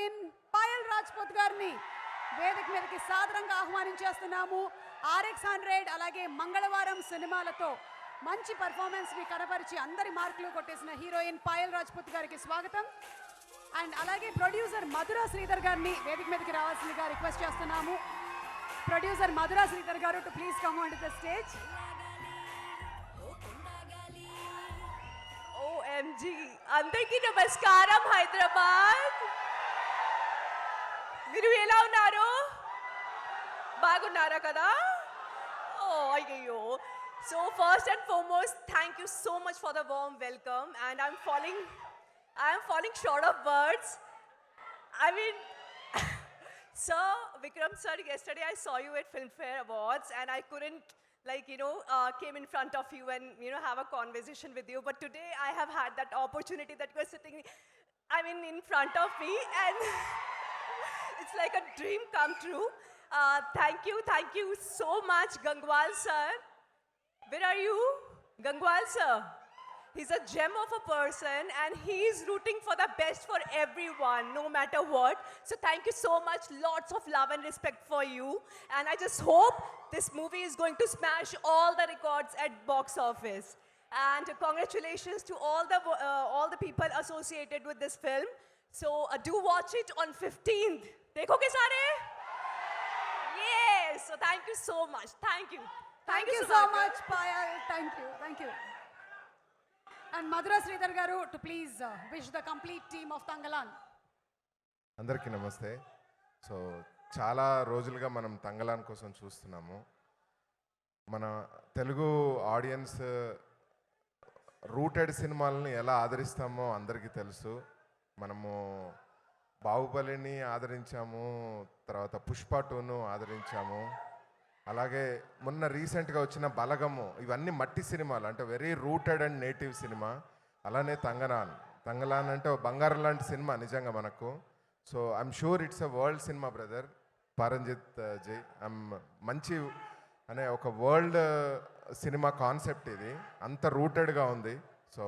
Heroine Payal Rajput గారిని వేదిక మీదకి సాదరంగా ఆహ్వానించేస్తున్నాము. RX100 అలాగే మంగళవారం సినిమాలతో మంచి పర్ఫార్మెన్స్ ని కనబరిచి అందరి మార్కులు కొట్టేసిన హీరోయిన్ పాయల్ రాజ్పుత్ గారికి స్వాగతం. అండ్ అలాగే ప్రొడ్యూసర్ మధురా శ్రీధర్ గారిని వేదిక మీదకి రావాల్సిందిగా రిక్వెస్ట్ చేస్తున్నాము. ప్రొడ్యూసర్ మధురా శ్రీధర్ గారు to please come on to the stage. OMG, అందరికీ నమస్కారం హైదరాబాద్. మీరు ఎలా ఉన్నారు? బాగున్నారా కదా? అయ్యో. So first and foremost, thank you so much for the warm welcome, and I'm falling short of words. I mean, sir, Vikram sir, yesterday I saw you at Filmfare Awards and I couldn't came in front of you and have a conversation with you, but today I have had that opportunity that you are sitting in front of me, and it's like a dream come true. Thank you so much, Gangwal sir. Where are you? Gangwal sir. He's a gem of a person and he's rooting for the best for everyone, no matter what. So thank you so much. Lots of love and respect for you. And I just hope this movie is going to smash all the records at box office. And congratulations to all the people associated with this film. So do watch it on 15th. Dekhoge sare? Yes. So thank you so much. Thank you. Thank you so much, Payal. Thank you. And Madhura Sridhar garu to please wish the complete team of Tangalan. అందరికీ నమస్తే. So చాలా రోజులుగా మనం తంగలాన్ కోసం చూస్తున్నాము. మన Telugu audience rooted సినిమాలని ఎలా ఆదరిస్తామో అందరికీ తెలుసు. మనము బాహుబలిని ఆదరించాము, తర్వాత పుష్ప 2ను ఆదరించాము, అలాగే మొన్న రీసెంట్గా వచ్చిన బలగము, ఇవన్నీ మట్టి సినిమాలు, అంటే very rooted and native cinema. అలానే తంగలాన్ అంటే బంగారం లాంటి సినిమా నిజంగా మనకు. So I'm sure it's a world cinema brother Pa Ranjith ji. మంచి అనే ఒక వరల్డ్ సినిమా కాన్సెప్ట్ ఇది, అంత రూటెడ్గా ఉంది. So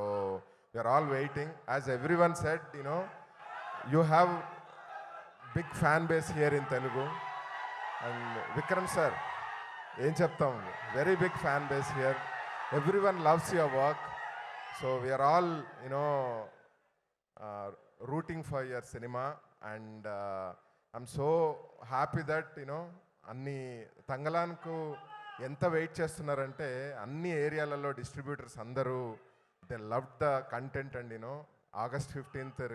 we're all waiting. As everyone said, you have big fan base here in Telugu. And Vikram sir ఏం చెప్తాం, very big fan base here. Everyone loves your work. So we're all rooting for your cinema. And I'm so happy that అన్ని తంగలాన్కు ఎంత wait చేస్తున్నారంటే అన్ని ఏరియాలలో distributors అందరూ they love the content. And August 15th release